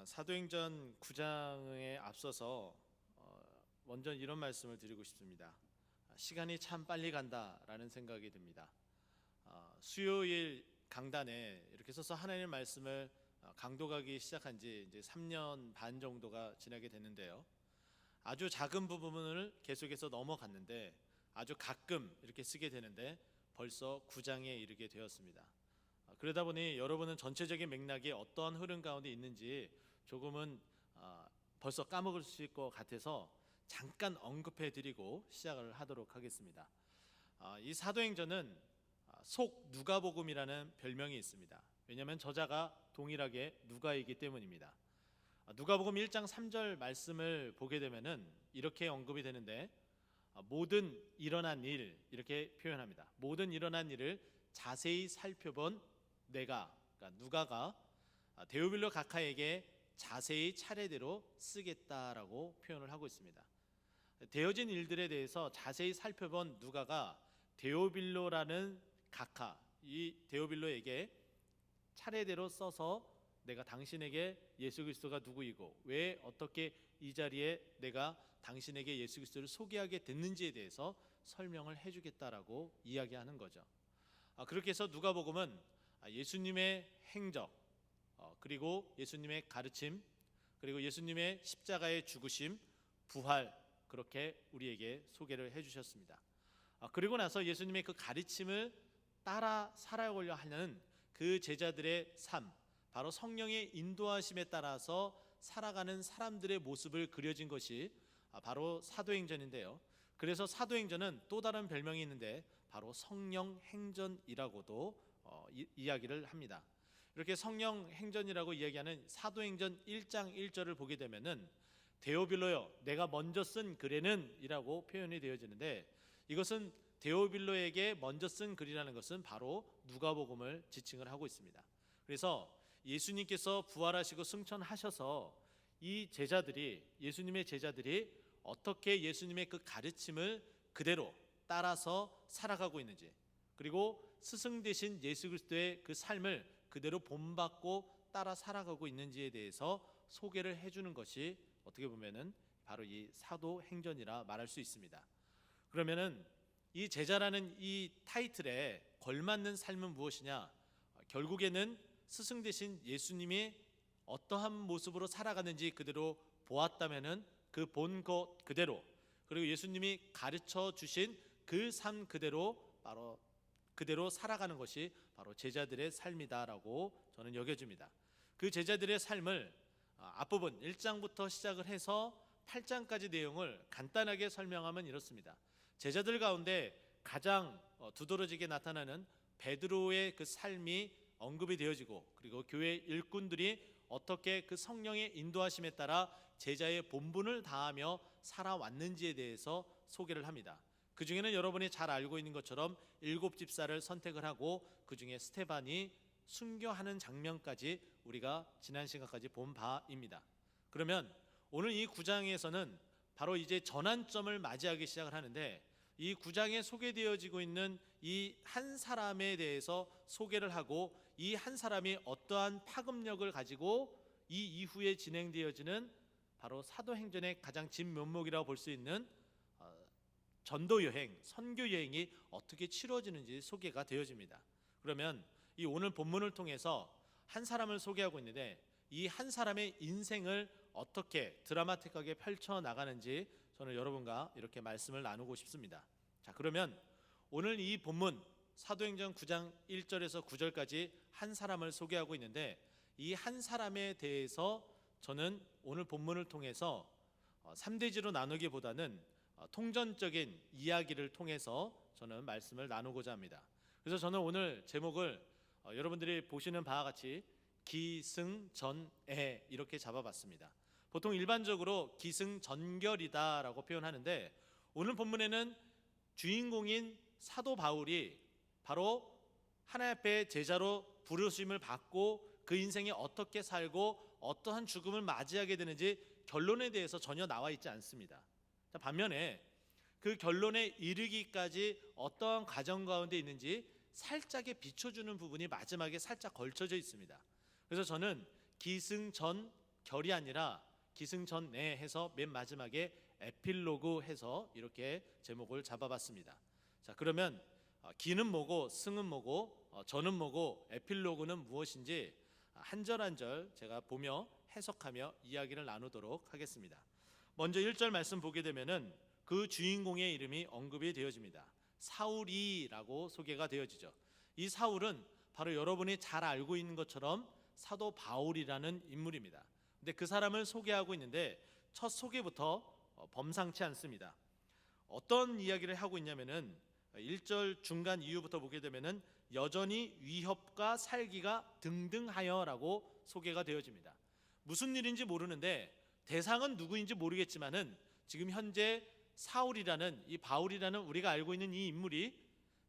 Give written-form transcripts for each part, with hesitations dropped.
사도행전 9장에 앞서서 먼저 이런 말씀을 드리고 싶습니다. 시간이 참 빨리 간다라는 생각이 듭니다. 수요일 강단에 이렇게 서서 하나님의 말씀을 강독하기 시작한 지 이제 3년 반 정도가 지나게 됐는데요. 아주 작은 부분을 계속해서 넘어갔는데 아주 가끔 이렇게 쓰게 되는데 벌써 9장에 이르게 되었습니다. 그러다 보니 여러분은 전체적인 맥락이 어떠한 흐름 가운데 있는지 조금은 벌써 까먹으실 것 같아서 잠깐 언급해 드리고 시작을 하도록 하겠습니다. 이 사도행전은 속 누가복음이라는 별명이 있습니다. 왜냐하면 저자가 동일하게 누가이기 때문입니다. 누가복음 1장 3절 말씀을 보게 되면은 이렇게 언급이 되는데, 모든 일어난 일, 이렇게 표현합니다. 모든 일어난 일을 자세히 살펴본 내가, 그러니까 누가가 데오빌로 각하에게 자세히 차례대로 쓰겠다라고 표현을 하고 있습니다. 되어진 일들에 대해서 자세히 살펴본 누가가 데오빌로라는 각하, 이 데오빌로에게 차례대로 써서 내가 당신에게 예수 그리스도가 누구이고 왜 어떻게 이 자리에 내가 당신에게 예수 그리스도를 소개하게 됐는지에 대해서 설명을 해주겠다라고 이야기하는 거죠. 그렇게 해서 누가복음은 예수님의 행적, 그리고 예수님의 가르침, 그리고 예수님의 십자가의 죽으심, 부활, 그렇게 우리에게 소개를 해주셨습니다. 그리고 나서 예수님의 그 가르침을 따라 살아가려 하는 그 제자들의 삶, 바로 성령의 인도하심에 따라서 살아가는 사람들의 모습을 그려진 것이 바로 사도행전인데요. 그래서 사도행전은 또 다른 별명이 있는데 바로 성령행전이라고도 이야기를 합니다. 이렇게 성령행전이라고 이야기하는 사도행전 1장 1절을 보게 되면은 데오빌로여 내가 먼저 쓴 글에는 이라고 표현이 되어지는데, 이것은 데오빌로에게 먼저 쓴 글이라는 것은 바로 누가복음을 지칭을 하고 있습니다. 그래서 예수님께서 부활하시고 승천하셔서 이 제자들이, 예수님의 제자들이 어떻게 예수님의 그 가르침을 그대로 따라서 살아가고 있는지, 그리고 스승 되신 예수 그리스도의 그 삶을 그대로 본받고 따라 살아가고 있는지에 대해서 소개를 해주는 것이 어떻게 보면은 바로 이 사도행전이라 말할 수 있습니다. 그러면은 이 제자라는 이 타이틀에 걸맞는 삶은 무엇이냐? 결국에는 스승 되신 예수님이 어떠한 모습으로 살아가는지 그대로 보았다면은 그 본 것 그대로, 그리고 예수님이 가르쳐 주신 그 삶 그대로 바로 그대로 살아가는 것이 바로 제자들의 삶이다라고 저는 여겨집니다. 그 제자들의 삶을 앞부분 1장부터 시작을 해서 8장까지 내용을 간단하게 설명하면 이렇습니다. 제자들 가운데 가장 두드러지게 나타나는 베드로의 그 삶이 언급이 되어지고, 그리고 교회 일꾼들이 어떻게 그 성령의 인도하심에 따라 제자의 본분을 다하며 살아왔는지에 대해서 소개를 합니다. 그 중에는 여러분이 잘 알고 있는 것처럼 7집사를 선택을 하고 그 중에 스데반이 순교하는 장면까지 우리가 지난 시간까지 본 바입니다. 그러면 오늘 이 9장에서는 바로 이제 전환점을 맞이하기 시작을 하는데, 이 9장에 소개되어지고 있는 이 한 사람에 대해서 소개를 하고, 이 한 사람이 어떠한 파급력을 가지고 이 이후에 진행되어지는 바로 사도행전의 가장 진면목이라고 볼 수 있는 전도여행, 선교여행이 어떻게 치러지는지 소개가 되어집니다. 그러면 이 오늘 본문을 통해서 한 사람을 소개하고 있는데, 이 한 사람의 인생을 어떻게 드라마틱하게 펼쳐나가는지 저는 여러분과 이렇게 말씀을 나누고 싶습니다. 자, 그러면 오늘 이 본문 사도행전 9장 1절에서 9절까지 한 사람을 소개하고 있는데, 이 한 사람에 대해서 저는 오늘 본문을 통해서 3대지로 나누기보다는 통전적인 이야기를 통해서 저는 말씀을 나누고자 합니다. 그래서 저는 오늘 제목을 여러분들이 보시는 바와 같이 기승전애 이렇게 잡아봤습니다. 보통 일반적으로 기승전결이다 라고 표현하는데, 오늘 본문에는 주인공인 사도 바울이 바로 하나님 앞에 제자로 부르심을 받고 그 인생에 어떻게 살고 어떠한 죽음을 맞이하게 되는지 결론에 대해서 전혀 나와 있지 않습니다. 반면에 그 결론에 이르기까지 어떠한 과정 가운데 있는지 살짝의 비춰주는 부분이 마지막에 살짝 걸쳐져 있습니다. 그래서 저는 기승전 결이 아니라 기승전내 해서 맨 마지막에 에필로그 해서 이렇게 제목을 잡아봤습니다. 자, 그러면 기는 뭐고 승은 뭐고 전은 뭐고 에필로그는 무엇인지 한 절 한 절 제가 보며 해석하며 이야기를 나누도록 하겠습니다. 먼저 1절 말씀 보게 되면은 그 주인공의 이름이 언급이 되어집니다. 사울이라고 소개가 되어지죠. 이 사울은 바로 여러분이 잘 알고 있는 것처럼 사도 바울이라는 인물입니다. 근데 그 사람을 소개하고 있는데 첫 소개부터 범상치 않습니다. 어떤 이야기를 하고 있냐면은 1절 중간 이후부터 보게 되면은 여전히 위협과 살기가 등등하여라고 소개가 되어집니다. 무슨 일인지 모르는데 대상은 누구인지 모르겠지만은 지금 현재 사울이라는 이 바울이라는 우리가 알고 있는 이 인물이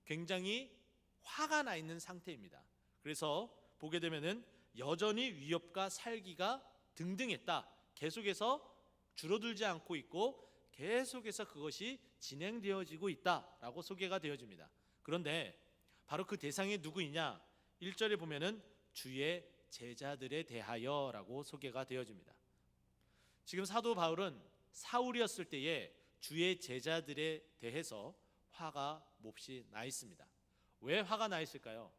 굉장히 화가 나 있는 상태입니다. 그래서 보게 되면은 여전히 위협과 살기가 등등했다. 계속해서 줄어들지 않고 있고 계속해서 그것이 진행되어지고 있다라고 소개가 되어집니다. 그런데 바로 그 대상이 누구이냐? 1절에 보면은 주의 제자들에 대하여라고 소개가 되어집니다. 지금 사도 바울은 사울이었을 때에 주의 제자들에 대해서 화가 몹시 나 있습니다. 왜 화가 나 있을까요?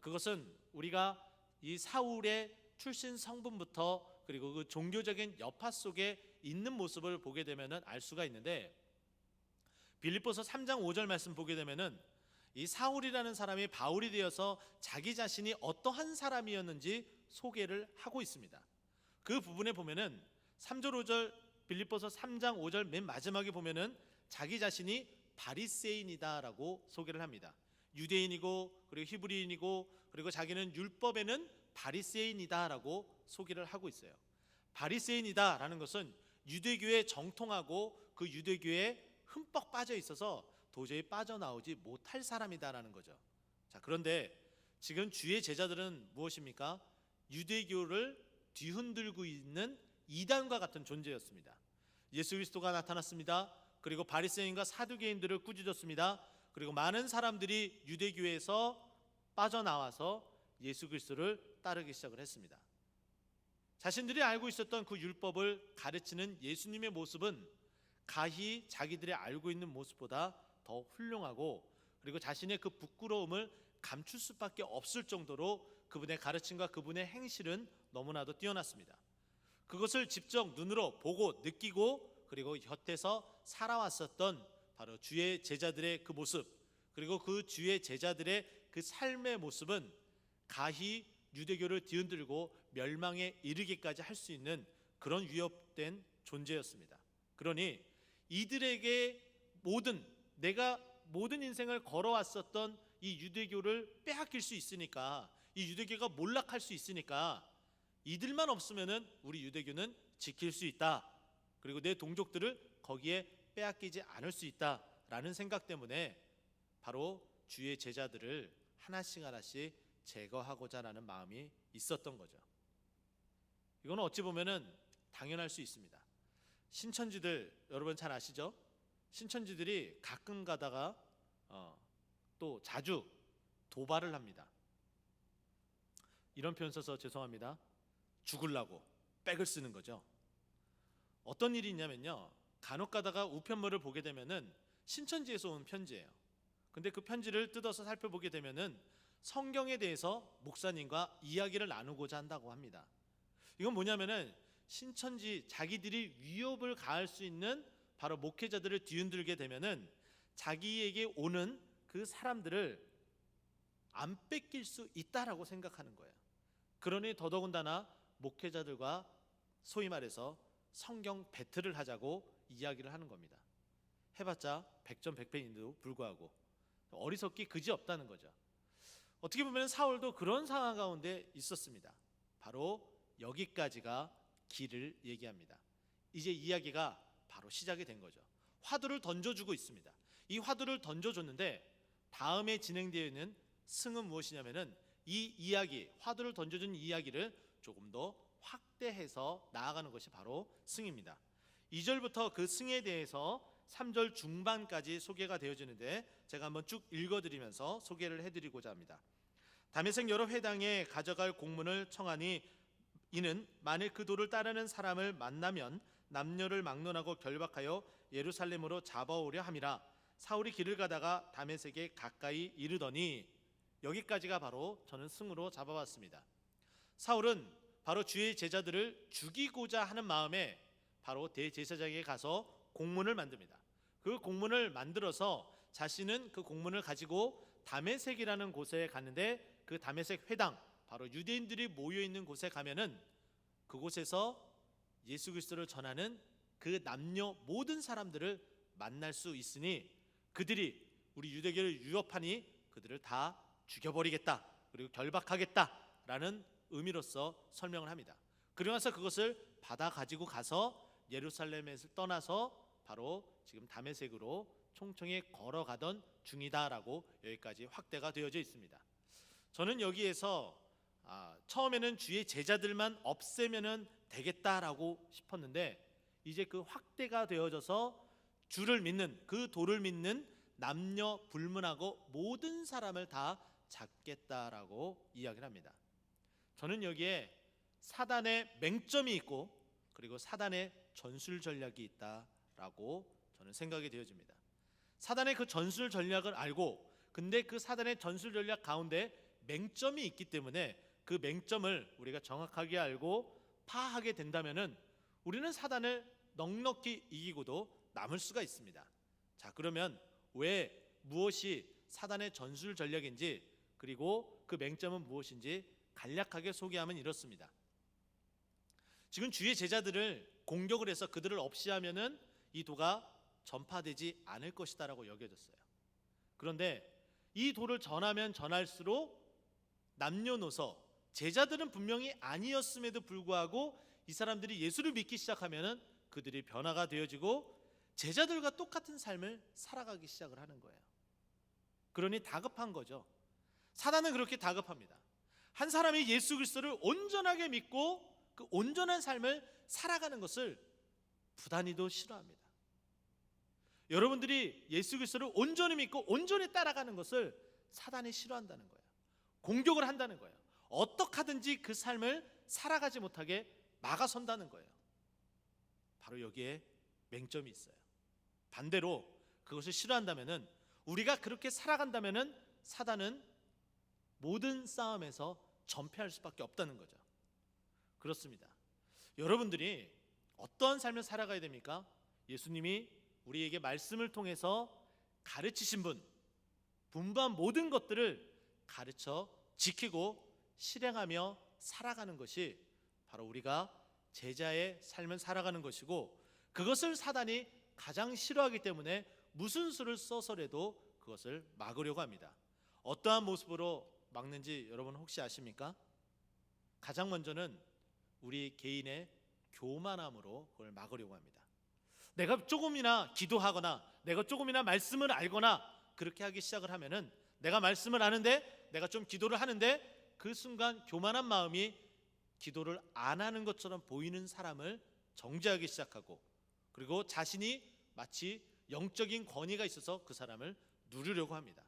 그것은 우리가 이 사울의 출신 성분부터 그리고 그 종교적인 여파 속에 있는 모습을 보게 되면은 알 수가 있는데, 빌립보서 3장 5절 말씀 보게 되면은 이 사울이라는 사람이 바울이 되어서 자기 자신이 어떠한 사람이었는지 소개를 하고 있습니다. 그 부분에 보면은 3절 5절 빌립보서 3장 5절 맨 마지막에 보면은 자기 자신이 바리새인이다라고 소개를 합니다. 유대인이고 그리고 히브리인이고 그리고 자기는 율법에는 바리새인이다라고 소개를 하고 있어요. 바리새인이다라는 것은 유대교에 정통하고 그 유대교에 흠뻑 빠져 있어서 도저히 빠져나오지 못할 사람이다라는 거죠. 자, 그런데 지금 주의 제자들은 무엇입니까? 유대교를 뒤흔들고 있는 이단과 같은 존재였습니다. 예수 그리스도가 나타났습니다. 그리고 바리새인과 사두개인들을 꾸짖었습니다. 그리고 많은 사람들이 유대교에서 빠져나와서 예수 그리스도를 따르기 시작을 했습니다. 자신들이 알고 있었던 그 율법을 가르치는 예수님의 모습은 가히 자기들이 알고 있는 모습보다 더 훌륭하고, 그리고 자신의 그 부끄러움을 감출 수밖에 없을 정도로 그분의 가르침과 그분의 행실은 너무나도 뛰어났습니다. 그것을 직접 눈으로 보고 느끼고 그리고 곁에서 살아왔었던 바로 주의 제자들의 그 모습, 그리고 그 주의 제자들의 그 삶의 모습은 가히 유대교를 뒤흔들고 멸망에 이르기까지 할 수 있는 그런 위협된 존재였습니다. 그러니 이들에게 내가 모든 인생을 걸어왔었던 이 유대교를 빼앗길 수 있으니까, 이 유대교가 몰락할 수 있으니까 이들만 없으면은 우리 유대교는 지킬 수 있다. 그리고 내 동족들을 거기에 빼앗기지 않을 수 있다라는 생각 때문에 바로 주의 제자들을 하나씩 하나씩 제거하고자 하는 마음이 있었던 거죠. 이거는 어찌 보면은 당연할 수 있습니다. 신천지들 여러분 잘 아시죠? 신천지들이 가끔 가다가 또 자주 도발을 합니다. 이런 표현 써서 죄송합니다. 죽으려고 백을 쓰는 거죠. 어떤 일이 있냐면요, 간혹 가다가 우편물을 보게 되면은 신천지에서 온 편지예요. 근데 그 편지를 뜯어서 살펴보게 되면은 성경에 대해서 목사님과 이야기를 나누고자 한다고 합니다. 이건 뭐냐면은 신천지 자기들이 위협을 가할 수 있는 바로 목회자들을 뒤흔들게 되면은 자기에게 오는 그 사람들을 안 뺏길 수 있다라고 생각하는 거예요. 그러니 더더군다나 목회자들과 소위 말해서 성경 배틀을 하자고 이야기를 하는 겁니다. 해봤자 백전백패인데도 불구하고 어리석기 그지없다는 거죠. 어떻게 보면 사울도 그런 상황 가운데 있었습니다. 바로 여기까지가 길을 얘기합니다. 이제 이야기가 바로 시작이 된 거죠. 화두를 던져주고 있습니다. 이 화두를 던져줬는데 다음에 진행되어 있는 승은 무엇이냐면은 이 이야기, 화두를 던져준 이야기를 조금 더 확대해서 나아가는 것이 바로 승입니다. 2절부터 그 승에 대해서 3절 중반까지 소개가 되어지는데 제가 한번 쭉 읽어드리면서 소개를 해드리고자 합니다. 다메섹 여러 회당에 가져갈 공문을 청하니 이는 만일 그 도를 따르는 사람을 만나면 남녀를 막론하고 결박하여 예루살렘으로 잡아오려 함이라. 사울이 길을 가다가 다메섹에 가까이 이르더니, 여기까지가 바로 저는 승으로 잡아봤습니다. 사울은 바로 주의 제자들을 죽이고자 하는 마음에 바로 대제사장에게 가서 공문을 만듭니다. 그 공문을 만들어서 자신은 그 공문을 가지고 다메섹이라는 곳에 갔는데, 그 다메섹 회당, 바로 유대인들이 모여 있는 곳에 가면은 그곳에서 예수 그리스도를 전하는 그 남녀 모든 사람들을 만날 수 있으니 그들이 우리 유대교를 유협하니 그들을 다 죽여버리겠다, 그리고 결박하겠다라는 의미로서 설명을 합니다. 그러고 나서 그것을 받아 가지고 가서 예루살렘에서 떠나서 바로 지금 다메섹으로 총총히 걸어가던 중이다라고 여기까지 확대가 되어져 있습니다. 저는 여기에서 처음에는 주의 제자들만 없애면은 되겠다라고 싶었는데, 이제 그 확대가 되어져서 주를 믿는, 그 도를 믿는 남녀 불문하고 모든 사람을 다 잡겠다라고 이야기를 합니다. 저는 여기에 사단의 맹점이 있고 그리고 사단의 전술 전략이 있다라고 저는 생각이 되어집니다. 사단의 그 전술 전략을 알고, 근데 그 사단의 전술 전략 가운데 맹점이 있기 때문에 그 맹점을 우리가 정확하게 알고 파악하게 된다면은 우리는 사단을 넉넉히 이기고도 남을 수가 있습니다. 자, 그러면 왜, 무엇이 사단의 전술 전략인지, 그리고 그 맹점은 무엇인지 간략하게 소개하면 이렇습니다. 지금 주의 제자들을 공격을 해서 그들을 없이 하면은 이 도가 전파되지 않을 것이다라고 여겨졌어요. 그런데 이 도를 전하면 전할수록 남녀노소, 제자들은 분명히 아니었음에도 불구하고 이 사람들이 예수를 믿기 시작하면은 그들이 변화가 되어지고 제자들과 똑같은 삶을 살아가기 시작을 하는 거예요. 그러니 다급한 거죠. 사단은 그렇게 다급합니다. 한 사람이 예수 그리스도를 온전하게 믿고 그 온전한 삶을 살아가는 것을 부단히도 싫어합니다. 여러분들이 예수 그리스도를 온전히 믿고 온전히 따라가는 것을 사단이 싫어한다는 거예요. 공격을 한다는 거예요. 어떻게 하든지 그 삶을 살아가지 못하게 막아선다는 거예요. 바로 여기에 맹점이 있어요. 반대로 그것을 싫어한다면은, 우리가 그렇게 살아간다면은 사단은 모든 싸움에서 전패할 수밖에 없다는 거죠. 그렇습니다. 여러분들이 어떠한 삶을 살아가야 됩니까? 예수님이 우리에게 말씀을 통해서 가르치신 분, 분부한 모든 것들을 가르쳐 지키고 실행하며 살아가는 것이 바로 우리가 제자의 삶을 살아가는 것이고, 그것을 사단이 가장 싫어하기 때문에 무슨 수를 써서라도 그것을 막으려고 합니다. 어떠한 모습으로 막는지 여러분 혹시 아십니까? 가장 먼저는 우리 개인의 교만함으로 그걸 막으려고 합니다. 내가 조금이나 기도하거나 내가 조금이나 말씀을 알거나 그렇게 하기 시작을 하면은, 내가 말씀을 아는데 내가 좀 기도를 하는데 그 순간 교만한 마음이 기도를 안 하는 것처럼 보이는 사람을 정죄하기 시작하고, 그리고 자신이 마치 영적인 권위가 있어서 그 사람을 누르려고 합니다.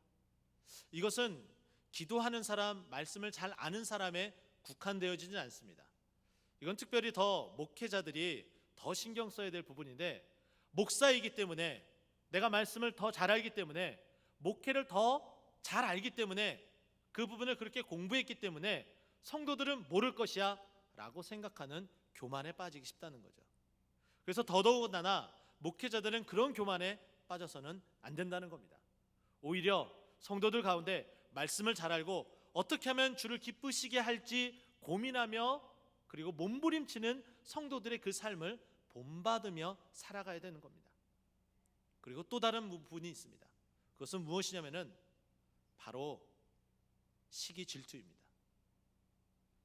이것은 기도하는 사람, 말씀을 잘 아는 사람에 국한되어지지 않습니다. 이건 특별히 더 목회자들이 더 신경 써야 될 부분인데, 목사이기 때문에, 내가 말씀을 더 잘 알기 때문에, 목회를 더 잘 알기 때문에, 그 부분을 그렇게 공부했기 때문에 성도들은 모를 것이야 라고 생각하는 교만에 빠지기 쉽다는 거죠. 그래서 더더군다나 목회자들은 그런 교만에 빠져서는 안 된다는 겁니다. 오히려 성도들 가운데 말씀을 잘 알고 어떻게 하면 주를 기쁘시게 할지 고민하며 그리고 몸부림치는 성도들의 그 삶을 본받으며 살아가야 되는 겁니다. 그리고 또 다른 부분이 있습니다. 그것은 무엇이냐면은 바로 시기 질투입니다.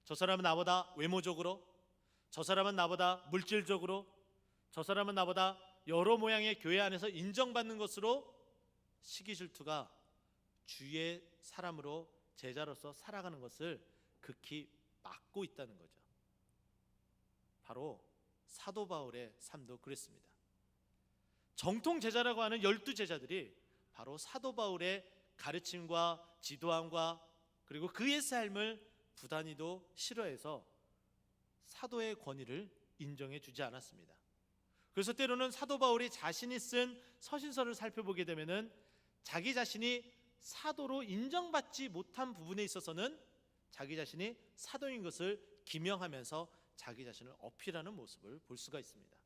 저 사람은 나보다 외모적으로, 저 사람은 나보다 물질적으로, 저 사람은 나보다 여러 모양의 교회 안에서 인정받는 것으로 시기 질투가 주의 사람으로, 제자로서 살아가는 것을 극히 막고 있다는 거죠. 바로 사도 바울의 삶도 그랬습니다. 정통 제자라고 하는 12제자들이 바로 사도 바울의 가르침과 지도함과 그리고 그의 삶을 부단히도 싫어해서 사도의 권위를 인정해 주지 않았습니다. 그래서 때로는 사도 바울이 자신이 쓴 서신서를 살펴보게 되면은 자기 자신이 사도로 인정받지 못한 부분에 있어서는 자기 자신이 사도인 것을 기명하면서 자기 자신을 어필하는 모습을 볼 수가 있습니다.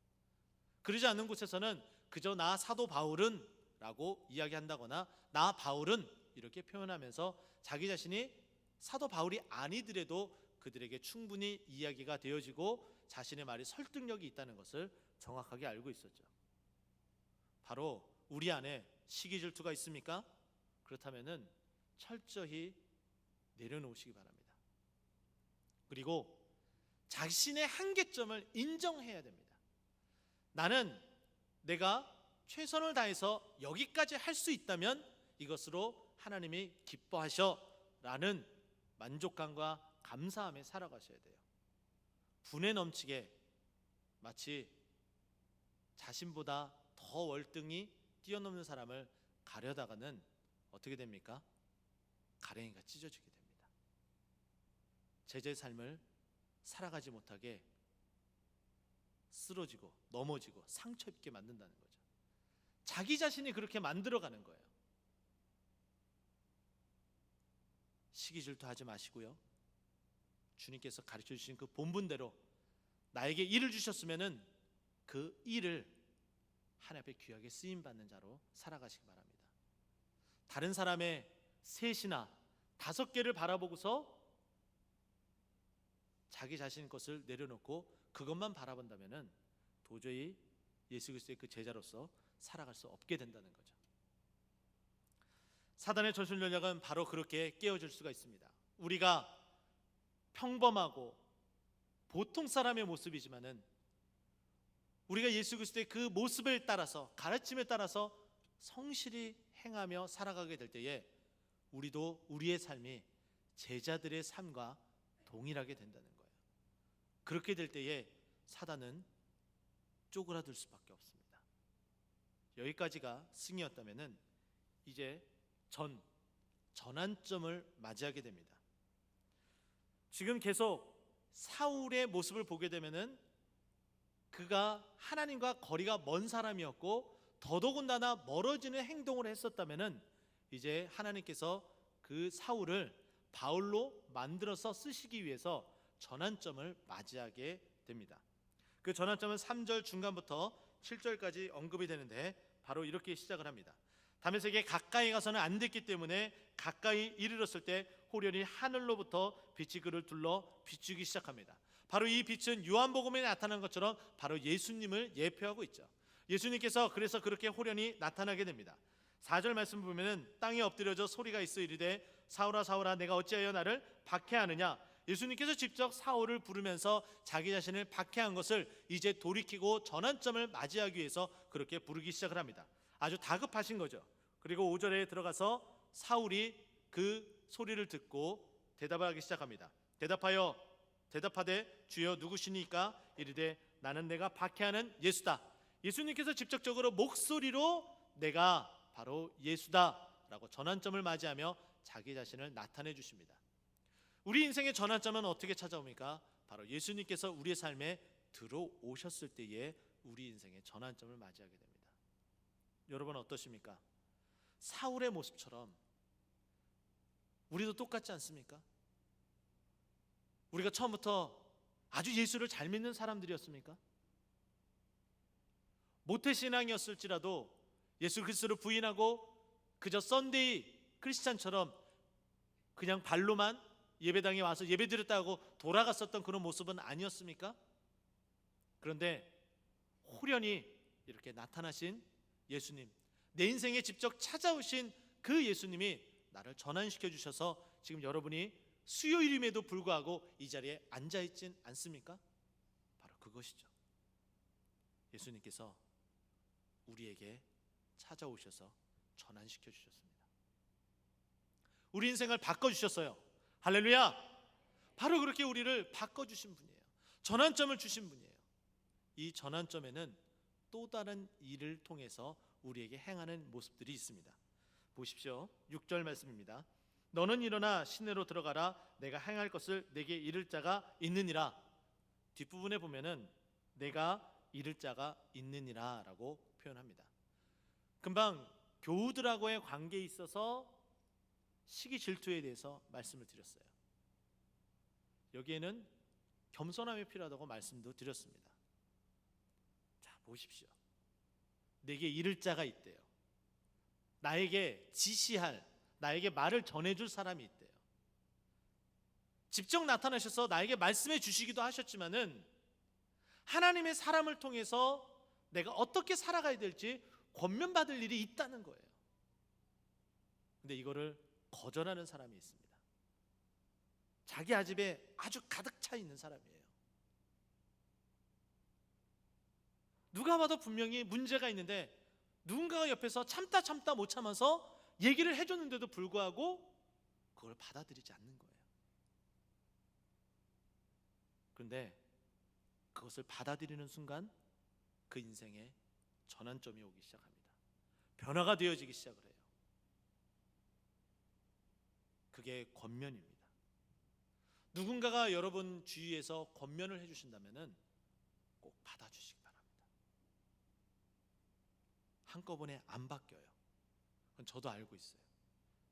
그러지 않는 곳에서는 그저 나 사도 바울은 라고 이야기한다거나 나 바울은 이렇게 표현하면서 자기 자신이 사도 바울이 아니더라도 그들에게 충분히 이야기가 되어지고 자신의 말이 설득력이 있다는 것을 정확하게 알고 있었죠. 바로 우리 안에 시기 질투가 있습니까? 그렇다면은 철저히 내려놓으시기 바랍니다. 그리고 자신의 한계점을 인정해야 됩니다. 나는 내가 최선을 다해서 여기까지 할 수 있다면 이것으로 하나님이 기뻐하셔라는 만족감과 감사함에 살아가셔야 돼요. 분에 넘치게 마치 자신보다 더 월등히 뛰어넘는 사람을 가려다가는 어떻게 됩니까? 가랭이가 찢어지게 됩니다. 제자의 삶을 살아가지 못하게 쓰러지고 넘어지고 상처 입게 만든다는 거죠. 자기 자신이 그렇게 만들어가는 거예요. 시기 질투하지 마시고요. 주님께서 가르쳐 주신 그 본분대로 나에게 일을 주셨으면은 그 일을 하나님 앞에 귀하게 쓰임 받는 자로 살아가시기 바랍니다. 다른 사람의 셋이나 5개를 바라보고서 자기 자신 것을 내려놓고 그것만 바라본다면은 도저히 예수 그리스도의 그 제자로서 살아갈 수 없게 된다는 거죠. 사단의 전술 전략은 바로 그렇게 깨어질 수가 있습니다. 우리가 평범하고 보통 사람의 모습이지만은 우리가 예수 그리스도의 그 모습을 따라서 가르침에 따라서 성실히 행하며 살아가게 될 때에 우리도 우리의 삶이 제자들의 삶과 동일하게 된다는 거예요. 그렇게 될 때에 사단은 쪼그라들 수밖에 없습니다. 여기까지가 승이었다면은 이제 전환점을 맞이하게 됩니다. 지금 계속 사울의 모습을 보게 되면은 그가 하나님과 거리가 먼 사람이었고 더더군다나 멀어지는 행동을 했었다면은 이제 하나님께서 그 사울을 바울로 만들어서 쓰시기 위해서 전환점을 맞이하게 됩니다. 그 전환점은 3절 중간부터 7절까지 언급이 되는데 바로 이렇게 시작을 합니다. 다메섹에 가까이 가서는 안 됐기 때문에 가까이 이르렀을 때 호련히 하늘로부터 빛이 그를 둘러 비추기 시작합니다. 바로 이 빛은 요한복음에 나타난 것처럼 바로 예수님을 예표하고 있죠. 예수님께서 그래서 그렇게 호련히 나타나게 됩니다. 4절 말씀 보면은 땅에 엎드려져 소리가 있어 이르되 사울아 사울아 내가 어찌하여 나를 박해하느냐. 예수님께서 직접 사울을 부르면서 자기 자신을 박해한 것을 이제 돌이키고 전환점을 맞이하기 위해서 그렇게 부르기 시작을 합니다. 아주 다급하신 거죠. 그리고 5절에 들어가서 사울이 그 소리를 듣고 대답을 하기 시작합니다. 대답하되 주여 누구시니까? 이르되 나는 내가 박해하는 예수다. 예수님께서 직접적으로 목소리로 내가 바로 예수다 라고 전환점을 맞이하며 자기 자신을 나타내 주십니다. 우리 인생의 전환점은 어떻게 찾아옵니까? 바로 예수님께서 우리의 삶에 들어오셨을 때에 우리 인생의 전환점을 맞이하게 됩니다. 여러분 어떠십니까? 사울의 모습처럼 우리도 똑같지 않습니까? 우리가 처음부터 아주 예수를 잘 믿는 사람들이었습니까? 모태신앙이었을지라도 예수 그리스도를 부인하고 그저 썬데이 크리스찬처럼 그냥 발로만 예배당에 와서 예배드렸다고 돌아갔었던 그런 모습은 아니었습니까? 그런데 호련히 이렇게 나타나신 예수님, 내 인생에 직접 찾아오신 그 예수님이 나를 전환시켜 주셔서 지금 여러분이 수요일임에도 불구하고 이 자리에 앉아있진 않습니까? 바로 그것이죠. 예수님께서 우리에게 찾아오셔서 전환시켜 주셨습니다. 우리 인생을 바꿔주셨어요. 할렐루야. 바로 그렇게 우리를 바꿔주신 분이에요. 전환점을 주신 분이에요. 이 전환점에는 또 다른 일을 통해서 우리에게 행하는 모습들이 있습니다. 보십시오. 6절 말씀입니다. 너는 일어나 시내로 들어가라. 내가 행할 것을 내게 이를 자가 있느니라. 뒷부분에 보면은 내가 이를 자가 있느니라 라고 표현합니다. 금방 교우들하고의 관계에 있어서 시기 질투에 대해서 말씀을 드렸어요. 여기에는 겸손함이 필요하다고 말씀도 드렸습니다. 자, 보십시오. 내게 이를 자가 있대요. 나에게 지시할, 나에게 말을 전해줄 사람이 있대요. 직접 나타나셔서 나에게 말씀해 주시기도 하셨지만은 하나님의 사람을 통해서 내가 어떻게 살아가야 될지 권면받을 일이 있다는 거예요. 근데 이거를 거절하는 사람이 있습니다. 자기 아집에 아주 가득 차 있는 사람이에요. 누가 봐도 분명히 문제가 있는데 누군가가 옆에서 참다 못 참아서 얘기를 해줬는데도 불구하고 그걸 받아들이지 않는 거예요. 그런데 그것을 받아들이는 순간 그 인생에 전환점이 오기 시작합니다. 변화가 되어지기 시작을 해요. 그게 권면입니다. 누군가가 여러분 주위에서 권면을 해주신다면 꼭 받아주시기 바랍니다. 한꺼번에 안 바뀌어요. 그건 저도 알고 있어요.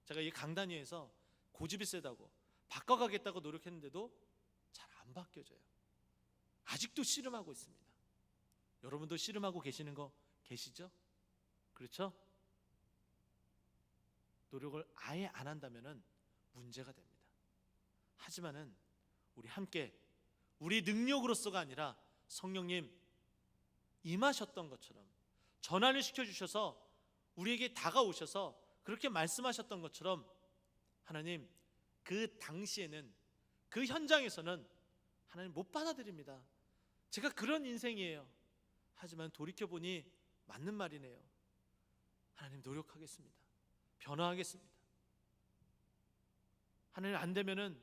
제가 이 강단 위에서 고집이 세다고 바꿔가겠다고 노력했는데도 잘 안 바뀌어져요. 아직도 씨름하고 있습니다. 여러분도 씨름하고 계시는 거 계시죠? 그렇죠? 노력을 아예 안 한다면 문제가 됩니다. 하지만은 우리 함께 우리 능력으로서가 아니라 성령님 임하셨던 것처럼 전환을 시켜주셔서 우리에게 다가오셔서 그렇게 말씀하셨던 것처럼 하나님 그 당시에는 그 현장에서는 하나님 못 받아들입니다. 제가 그런 인생이에요. 하지만 돌이켜보니 맞는 말이네요. 하나님 노력하겠습니다. 변화하겠습니다. 하나님 안 되면은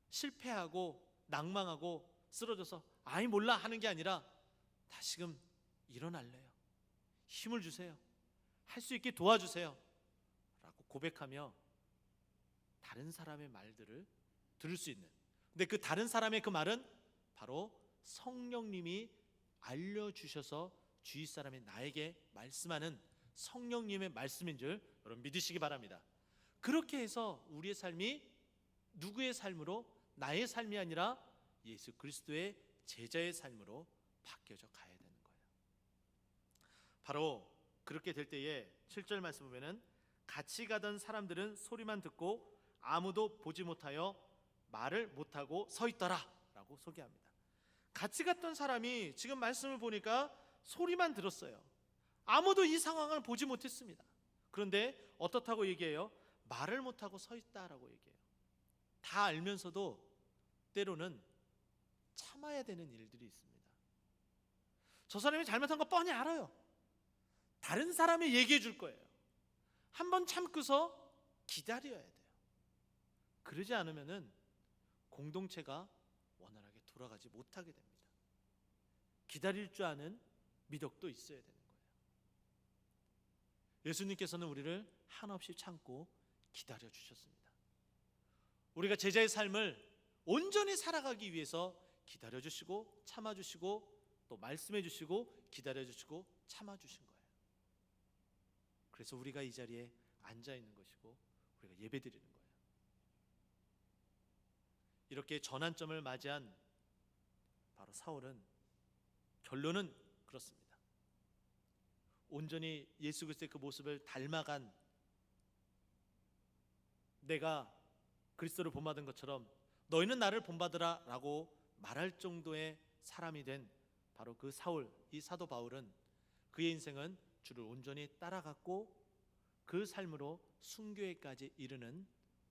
실패하고 낭망하고 쓰러져서 아이 몰라 하는 게 아니라 다시금 일어날래요. 힘을 주세요. 할 수 있게 도와주세요. 라고 고백하며 다른 사람의 말들을 들을 수 있는, 근데 그 다른 사람의 그 말은 바로 성령님이 알려주셔서 주위 사람이 나에게 말씀하는 성령님의 말씀인 줄 여러분 믿으시기 바랍니다. 그렇게 해서 우리의 삶이 누구의 삶으로, 나의 삶이 아니라 예수 그리스도의 제자의 삶으로 바뀌어져 가야 되는 거예요. 바로 그렇게 될 때에 7절 말씀 보면은 같이 가던 사람들은 소리만 듣고 아무도 보지 못하여 말을 못하고 서 있더라 라고 소개합니다. 같이 갔던 사람이 지금 말씀을 보니까 소리만 들었어요. 아무도 이 상황을 보지 못했습니다. 그런데 어떻다고 얘기해요? 말을 못하고 서 있다라고 얘기해요. 다 알면서도 때로는 참아야 되는 일들이 있습니다. 저 사람이 잘못한 거 뻔히 알아요. 다른 사람이 얘기해 줄 거예요. 한번 참고서 기다려야 돼요. 그러지 않으면은 공동체가 원활하게 돌아가지 못하게 됩니다. 기다릴 줄 아는 미덕도 있어야 되는 거예요. 예수님께서는 우리를 한없이 참고 기다려 주셨습니다. 우리가 제자의 삶을 온전히 살아가기 위해서 기다려 주시고 참아 주시고 또 말씀해 주시고 기다려 주시고 참아 주신 거예요. 그래서 우리가 이 자리에 앉아 있는 것이고 우리가 예배드리는 거예요. 이렇게 전환점을 맞이한 바로 사울은 결론은 그렇습니다. 온전히 예수 그리스도의 그 모습을 닮아간, 내가 그리스도를 본받은 것처럼 너희는 나를 본받으라 라고 말할 정도의 사람이 된 바로 그 사울, 이 사도 바울은 그의 인생은 주를 온전히 따라갔고 그 삶으로 순교에까지 이르는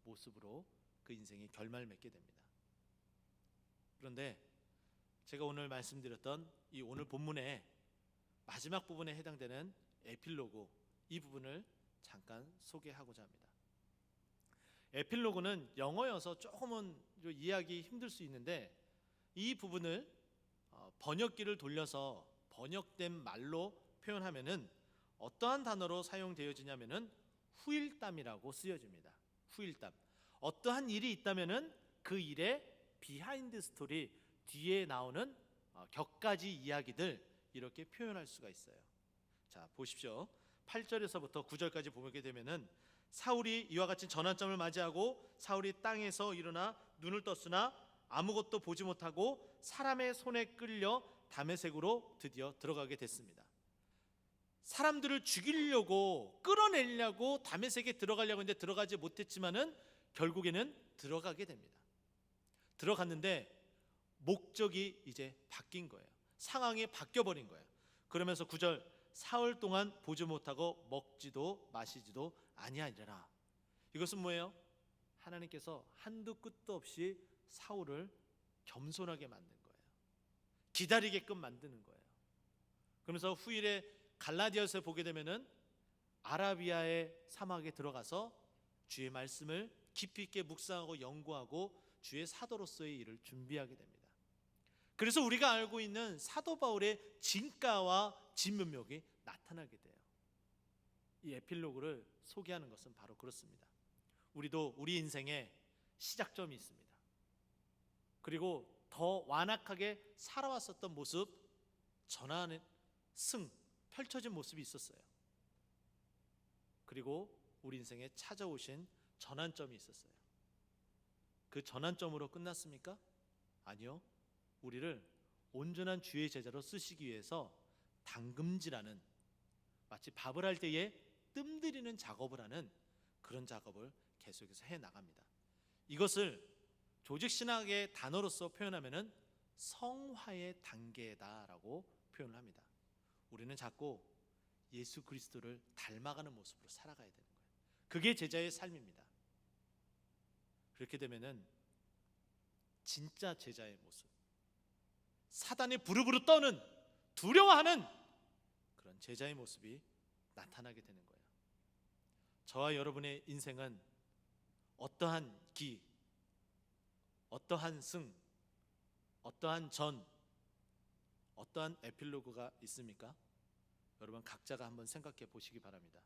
모습으로 그 인생이 결말을 맺게 됩니다. 그런데 제가 오늘 말씀드렸던 이 오늘 본문의 마지막 부분에 해당되는 에필로그, 이 부분을 잠깐 소개하고자 합니다. 에필로그는 영어여서 조금은 이해하기 힘들 수 있는데 이 부분을 번역기를 돌려서 번역된 말로 표현하면은 어떠한 단어로 사용되어지냐면은 후일담이라고 쓰여집니다. 후일담. 어떠한 일이 있다면은 그 일의 비하인드 스토리, 뒤에 나오는 격가지 이야기들 이렇게 표현할 수가 있어요. 자, 보십시오. 8절에서부터 9절까지 보게 되면은 사울이 이와 같이 전환점을 맞이하고 사울이 땅에서 일어나 눈을 떴으나 아무것도 보지 못하고 사람의 손에 끌려 다메섹으로 드디어 들어가게 됐습니다. 사람들을 죽이려고 끌어내려고 다메섹에 들어가려고 했는데 들어가지 못했지만은 결국에는 들어가게 됩니다. 들어갔는데 목적이 이제 바뀐 거예요. 상황이 바뀌어 버린 거예요. 그러면서 9절 사흘 동안 보지 못하고 먹지도 마시지도 아니하리라. 이것은 뭐예요? 하나님께서 한두 끝도 없이 사울을 겸손하게 만든 거예요. 기다리게끔 만드는 거예요. 그러면서 후일에 갈라디아서에 보게 되면은 아라비아의 사막에 들어가서 주의 말씀을 깊이 있게 묵상하고 연구하고 주의 사도로서의 일을 준비하게 됩니다. 그래서 우리가 알고 있는 사도 바울의 진가와 진면목이 나타나게 돼요. 이 에필로그를 소개하는 것은 바로 그렇습니다. 우리도 우리 인생에 시작점이 있습니다. 그리고 더 완악하게 살아왔었던 모습, 전환의 펼쳐진 모습이 있었어요. 그리고 우리 인생에 찾아오신 전환점이 있었어요. 그 전환점으로 끝났습니까? 아니요. 우리를 온전한 주의 제자로 쓰시기 위해서 담금질하는, 마치 밥을 할 때에 뜸들이는 작업을 하는 그런 작업을 계속해서 해 나갑니다. 이것을 조직신학의 단어로서 표현하면은 성화의 단계다라고 표현을 합니다. 우리는 자꾸 예수 그리스도를 닮아가는 모습으로 살아가야 되는 거예요. 그게 제자의 삶입니다. 그렇게 되면은 진짜 제자의 모습, 사단이 부르부르 떠는, 두려워하는 그런 제자의 모습이 나타나게 되는 거예요. 저와 여러분의 인생은 어떠한 기, 어떠한 승, 어떠한 전, 어떠한 에필로그가 있습니까? 여러분 각자가 한번 생각해 보시기 바랍니다.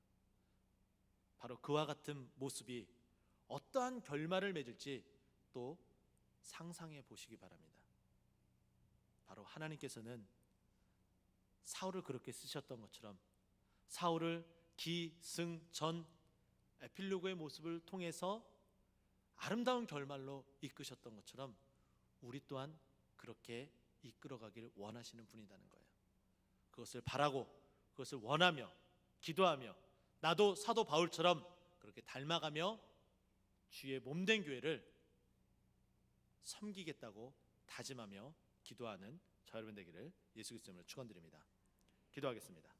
바로 그와 같은 모습이 어떠한 결말을 맺을지 또 상상해 보시기 바랍니다. 바로 하나님께서는 사울을 그렇게 쓰셨던 것처럼 사울을 기, 승, 전, 에필로그의 모습을 통해서 아름다운 결말로 이끄셨던 것처럼 우리 또한 그렇게 이끌어가기를 원하시는 분이라는 거예요. 그것을 바라고 그것을 원하며 기도하며 나도 사도 바울처럼 그렇게 닮아가며 주의 몸된 교회를 섬기겠다고 다짐하며 기도하는 저 여러분 되기를 예수 그리스도 이름으로 축원드립니다. 기도하겠습니다.